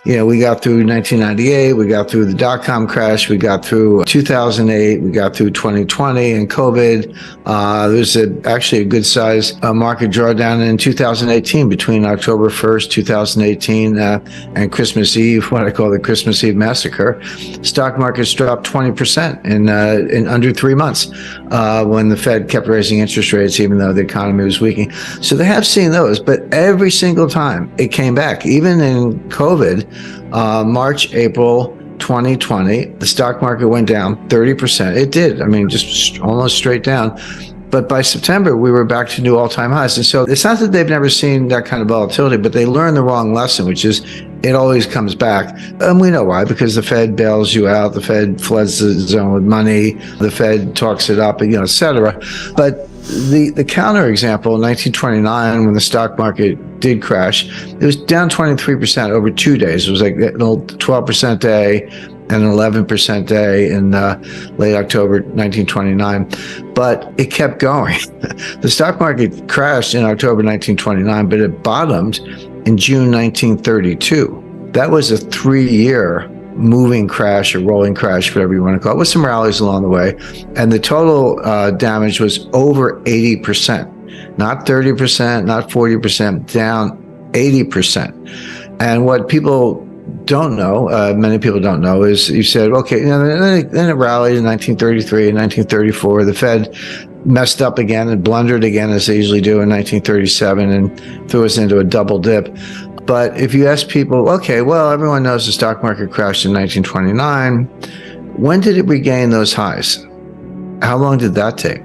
We got through 1998, we got through the dot-com crash, we got through 2008, we got through 2020 and COVID. There's actually a good size market drawdown in 2018 between October 1st, 2018 and Christmas Eve, what I call the Christmas Eve massacre. Stock markets dropped 20% in under 3 months when the Fed kept raising interest rates, even though the economy was weakening. So they have seen those, but every single time it came back, even in COVID, March, April 2020, the stock market went down 30%. It did. I mean, just almost straight down. But by September, we were back to new all-time highs. And so it's not that they've never seen that kind of volatility, but they learned the wrong lesson, which is it always comes back. And we know why, because the Fed bails you out, the Fed floods the zone with money, the Fed talks it up, et cetera. But the counterexample in 1929, when the stock market did crash, it was down 23% over 2 days. It was like a 12% day and an 11% day in late October 1929. But it kept going. The stock market crashed in October 1929, but it bottomed in June 1932. That was a 3-year moving crash or rolling crash, whatever you want to call it, with some rallies along the way. And the total damage was over 80%, not 30%, not 40%, down 80%. And what people don't know, many people don't know, is you said, okay, then it rallied in 1933 and 1934. The Fed messed up again and blundered again, as they usually do, in 1937 and threw us into a double dip. But if you ask people, okay, well, everyone knows the stock market crashed in 1929. When did it regain those highs? How long did that take?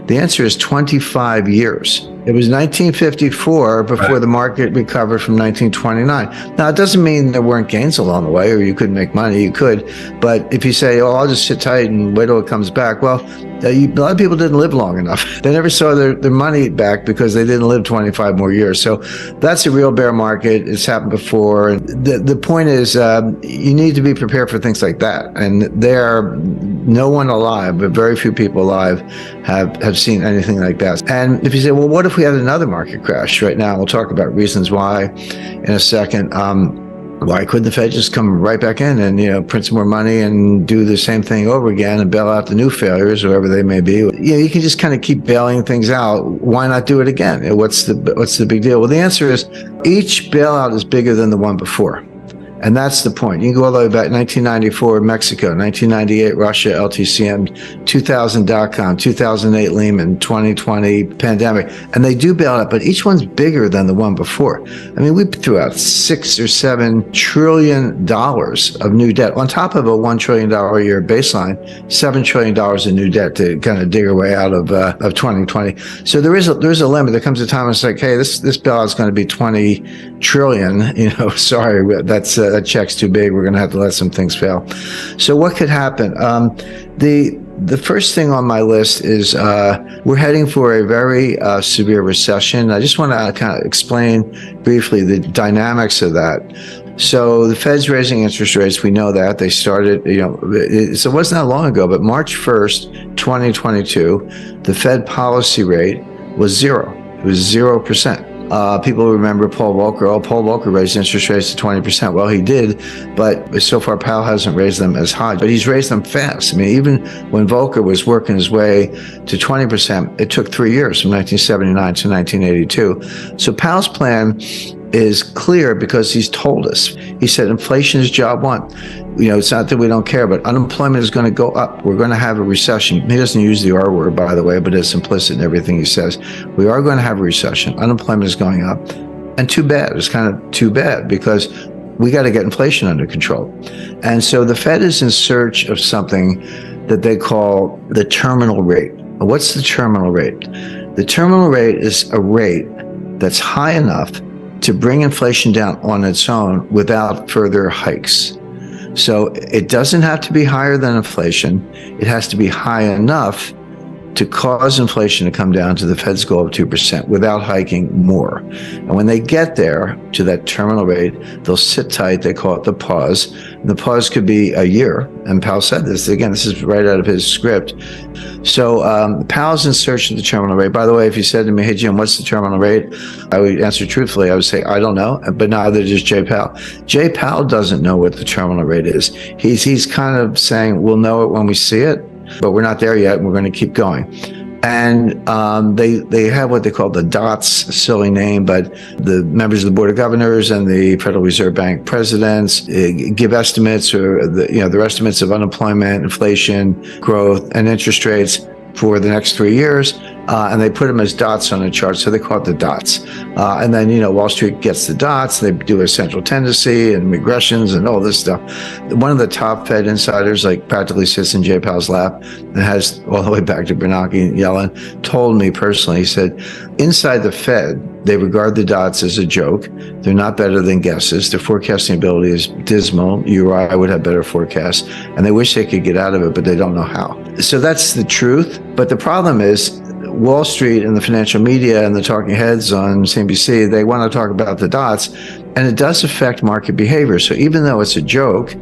The answer is 25 years. It was 1954 before the market recovered from 1929. Now, it doesn't mean there weren't gains along the way or you couldn't make money. You could. But if you say, oh, I'll just sit tight and wait till it comes back, well, a lot of people didn't live long enough. They never saw their money back because they didn't live 25 more years. So that's a real bear market. It's happened before. The point is you need to be prepared for things like that. And no one alive, but very few people alive have seen anything like that. And if you say, well, what if we had another market crash right now? We'll talk about reasons why in a second. Why couldn't the Fed just come right back in and print some more money and do the same thing over again and bail out the new failures, whoever they may be? You can just kind of keep bailing things out. Why not do it again? What's the big deal? Well, the answer is each bailout is bigger than the one before. And that's the point. You can go all the way back, 1994, Mexico, 1998, Russia, LTCM, 2000, dot-com, 2008, Lehman, 2020, pandemic. And they do bail out, but each one's bigger than the one before. I mean, we threw out $6 or $7 trillion of new debt on top of a $1 trillion a year baseline, $7 trillion in new debt to kind of dig our way out of 2020. So there is a limit. There comes a time it's like, hey, this bailout is going to be 20 trillion. Sorry, that check's too big. We're going to have to let some things fail. So what could happen? The first thing on my list is we're heading for a very severe recession. I just want to kind of explain briefly the dynamics of that. So the Fed's raising interest rates. We know that. They started, so it wasn't that long ago, but March 1st, 2022, the Fed policy rate was zero. It was 0%. People remember Paul Volcker. Oh, Paul Volcker raised interest rates to 20%. Well, he did, but so far Powell hasn't raised them as high, but he's raised them fast. I mean, even when Volcker was working his way to 20%, it took 3 years from 1979 to 1982. So Powell's plan is clear because he's told us. He said inflation is job one. It's not that we don't care, but unemployment is going to go up. We're going to have a recession. He doesn't use the R word, by the way, but it's implicit in everything he says. We are going to have a recession. Unemployment is going up. And too bad. It's kind of too bad because we got to get inflation under control. And so the Fed is in search of something that they call the terminal rate. What's the terminal rate? The terminal rate is a rate that's high enough to bring inflation down on its own without further hikes. So it doesn't have to be higher than inflation. It has to be high enough to cause inflation to come down to the Fed's goal of 2% without hiking more. And when they get there to that terminal rate, they'll sit tight. They call it the pause. And the pause could be a year. And Powell said this. Again, this is right out of his script. So Powell's in search of the terminal rate. By the way, if you said to me, hey, Jim, what's the terminal rate? I would answer truthfully. I would say, I don't know. But neither does Jay Powell. Jay Powell doesn't know what the terminal rate is. He's kind of saying, we'll know it when we see it, but we're not there yet. And we're going to keep going. And they have what they call the dots, silly name, but the members of the Board of Governors and the Federal Reserve Bank presidents give estimates, or their estimates of unemployment, inflation, growth, and interest rates for the next 3 years, and they put them as dots on a chart, so they call it the dots. And then, Wall Street gets the dots, they do a central tendency and regressions and all this stuff. One of the top Fed insiders, practically sits in Jay Powell's lap, and has all the way back to Bernanke and Yellen, told me personally, he said, inside the Fed, they regard the dots as a joke. They're not better than guesses. Their forecasting ability is dismal. You or I would have better forecasts, and they wish they could get out of it, but they don't know how. So that's the truth. But the problem is, Wall Street and the financial media and the talking heads on CNBC, they want to talk about the dots, and it does affect market behavior. So even though it's a joke,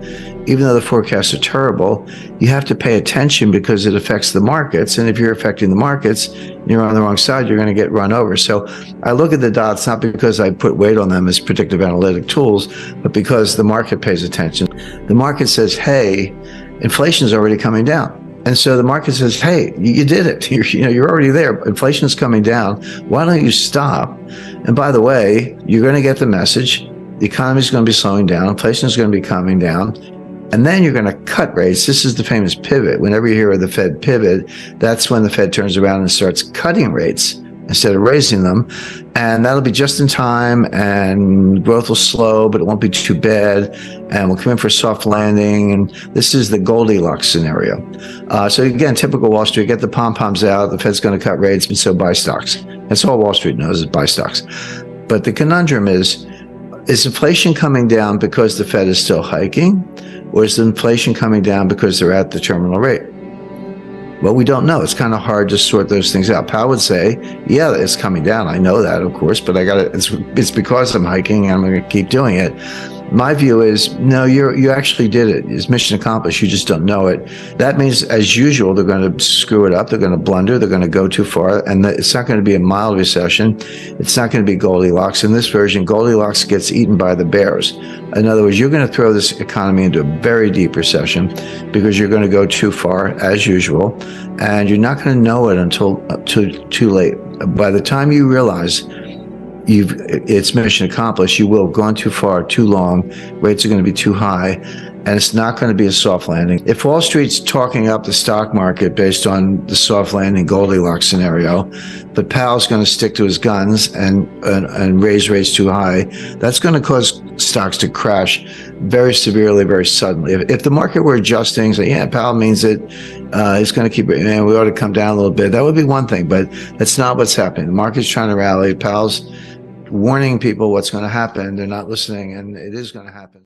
even though the forecasts are terrible, you have to pay attention because it affects the markets. And if you're affecting the markets, you're on the wrong side, you're going to get run over. So I look at the dots not because I put weight on them as predictive analytic tools, but because the market pays attention. The market says, hey, inflation's already coming down. And so the market says, hey, you did it. You're already there. Inflation's coming down. Why don't you stop? And by the way, you're going to get the message. The economy is going to be slowing down. Inflation is going to be coming down. And then you're going to cut rates. This is the famous pivot. Whenever you hear of the Fed pivot, that's when the Fed turns around and starts cutting rates instead of raising them. And that'll be just in time, and growth will slow, but it won't be too bad. And we'll come in for a soft landing. And this is the Goldilocks scenario. So again, typical Wall Street, get the pom-poms out. The Fed's going to cut rates, and so buy stocks. That's all Wall Street knows, is buy stocks. But the conundrum is inflation coming down because the Fed is still hiking? Or is the inflation coming down because they're at the terminal rate? Well, we don't know. It's kind of hard to sort those things out. Powell would say, yeah, it's coming down. I know that, of course, but it's because I'm hiking and I'm going to keep doing it. My view is, no, you actually did it. It's mission accomplished. You just don't know it. That means, as usual, they're going to screw it up. They're going to blunder. They're going to go too far. And it's not going to be a mild recession. It's not going to be Goldilocks. In this version, Goldilocks gets eaten by the bears. In other words, you're going to throw this economy into a very deep recession because you're going to go too far, as usual. And you're not going to know it until too late. By the time you realize it's mission accomplished, you will have gone too far, too long, rates are going to be too high, and it's not going to be a soft landing. If Wall Street's talking up the stock market based on the soft landing Goldilocks scenario, but Powell's going to stick to his guns and raise rates too high, that's going to cause stocks to crash very severely, very suddenly. If the market were adjusting, say, yeah, Powell means it, it's going to keep, we ought to come down a little bit, that would be one thing, but that's not what's happening. The market's trying to rally. Powell's warning people what's going to happen. They're not listening, and it is going to happen.